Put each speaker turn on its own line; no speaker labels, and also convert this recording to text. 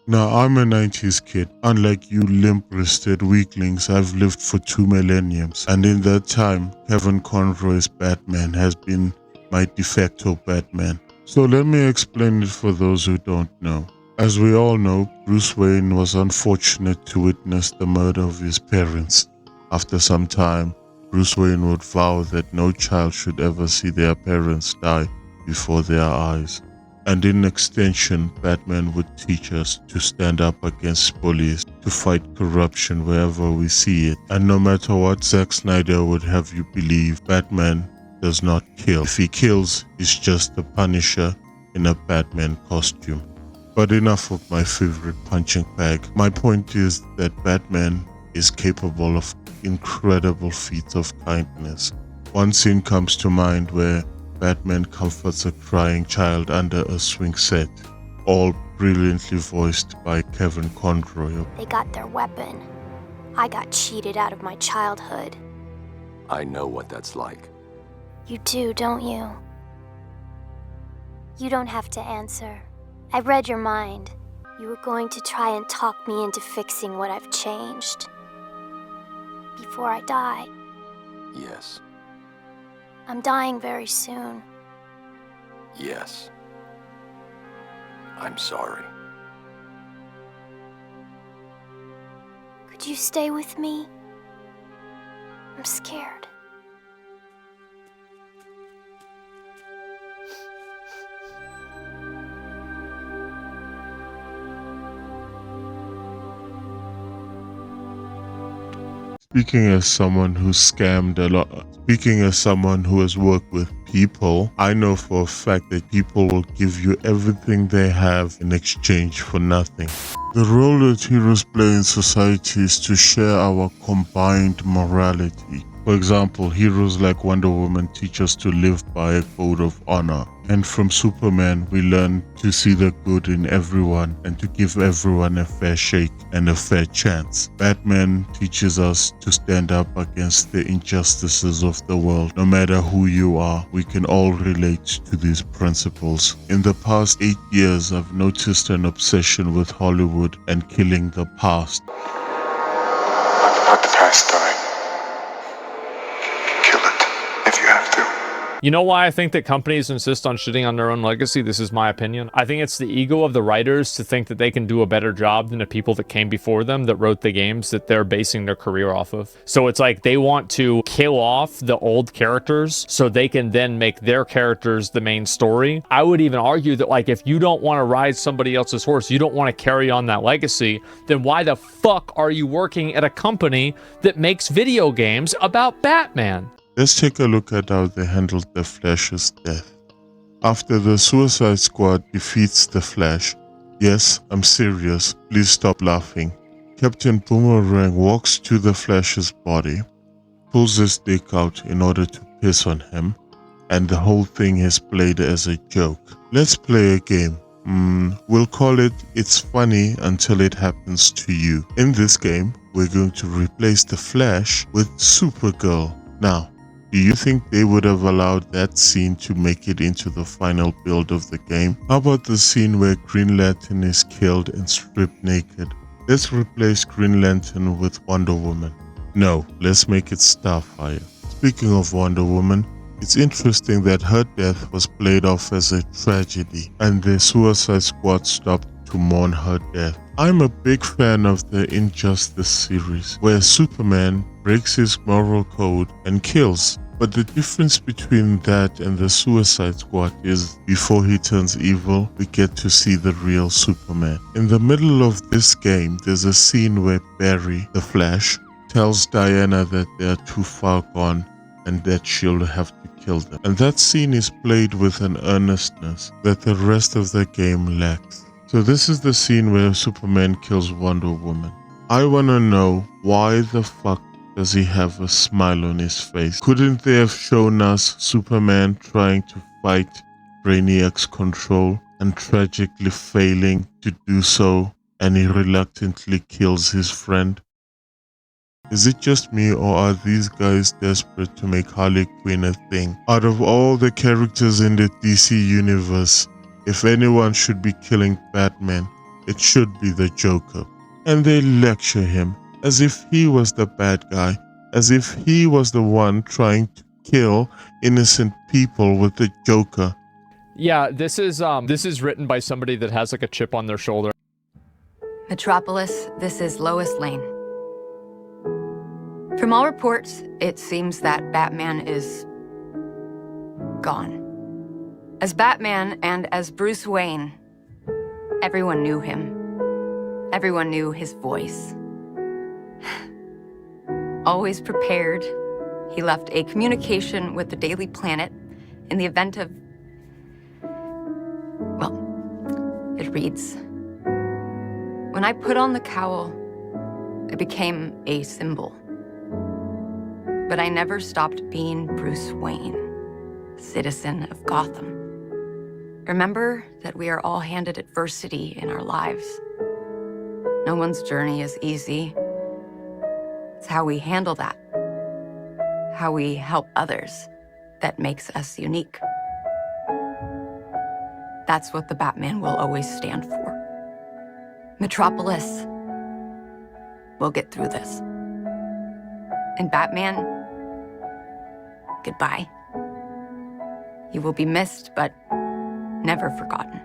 Now, I'm a 90s kid. Unlike you limp-wristed weaklings, I've lived for 2 millenniums. And in that time, Kevin Conroy's Batman has been my de facto Batman. So let me explain it for those who don't know. As we all know, Bruce Wayne was unfortunate to witness the murder of his parents. After some time, Bruce Wayne would vow that no child should ever see their parents die before their eyes. And in extension, Batman would teach us to stand up against bullies, to fight corruption wherever we see it. And no matter what Zack Snyder would have you believe, Batman does not kill. If he kills, he's just a Punisher in a Batman costume. But enough of my favorite punching bag. My point is that Batman is capable of incredible feats of kindness. One scene comes to mind where Batman comforts a crying child under a swing set, all brilliantly voiced by Kevin Conroy.
They got their weapon. I got cheated out of my childhood.
I know what that's like.
You do, don't you? You don't have to answer. I read your mind. You were going to try and talk me into fixing what I've changed. Before I die.
Yes.
I'm dying very soon.
Yes. I'm sorry.
Could you stay with me? I'm scared.
Speaking as someone who scammed a lot, speaking as someone who has worked with people, I know for a fact that people will give you everything they have in exchange for nothing. The role that heroes play in society is to share our combined morality. For example, heroes like Wonder Woman teach us to live by a code of honor. And from Superman, we learn to see the good in everyone and to give everyone a fair shake and a fair chance. Batman teaches us to stand up against the injustices of the world. No matter who you are, we can all relate to these principles. In the past 8 years, I've noticed an obsession with Hollywood and killing the past.
Let the past die. Kill it, if you have to.
You know why I think that companies insist on shitting on their own legacy? This is my opinion. I think it's the ego of the writers to think that they can do a better job than the people that came before them that wrote the games that they're basing their career off of. So it's like they want to kill off the old characters so they can then make their characters the main story. I would even argue that, like, if you don't want to ride somebody else's horse, you don't want to carry on that legacy, then why the fuck are you working at a company that makes video games about Batman?
Let's take a look at how they handled the Flash's death. After the Suicide Squad defeats the Flash, yes, I'm serious, please stop laughing, Captain Boomerang walks to the Flash's body, pulls his dick out in order to piss on him, and the whole thing is played as a joke. Let's play a game. We'll call it It's Funny Until It Happens to You. In this game, we're going to replace the Flash with Supergirl. Now, do you think they would have allowed that scene to make it into the final build of the game? How about the scene where Green Lantern is killed and stripped naked? Let's replace Green Lantern with Wonder Woman. No, let's make it Starfire. Speaking of Wonder Woman, it's interesting that her death was played off as a tragedy and the Suicide Squad stopped to mourn her death. I'm a big fan of the Injustice series, where Superman breaks his moral code and kills. But the difference between that and the Suicide Squad is, before he turns evil, we get to see the real Superman. In the middle of this game, there's a scene where Barry, the Flash, tells Diana that they are too far gone and that she'll have to kill them. And that scene is played with an earnestness that the rest of the game lacks. So this is the scene where Superman kills Wonder Woman. I wanna know, why the fuck does he have a smile on his face? Couldn't they have shown us Superman trying to fight Brainiac's control and tragically failing to do so, and he reluctantly kills his friend? Is it just me, or are these guys desperate to make Harley Quinn a thing? Out of all the characters in the DC universe, if anyone should be killing Batman, it should be the Joker. And they lecture him as if he was the bad guy, as if he was the one trying to kill innocent people with the Joker.
Yeah, this is written by somebody that has like a chip on their shoulder.
Metropolis, this is Lois Lane. From all reports, it seems that Batman is gone. As Batman and as Bruce Wayne, everyone knew him. Everyone knew his voice. Always prepared, he left a communication with the Daily Planet in the event of, well, it reads, "When I put on the cowl, I became a symbol. But I never stopped being Bruce Wayne, citizen of Gotham. Remember that we are all handed adversity in our lives. No one's journey is easy. It's how we handle that, how we help others, that makes us unique. That's what the Batman will always stand for. Metropolis will get through this. And Batman, goodbye. You will be missed, but never forgotten."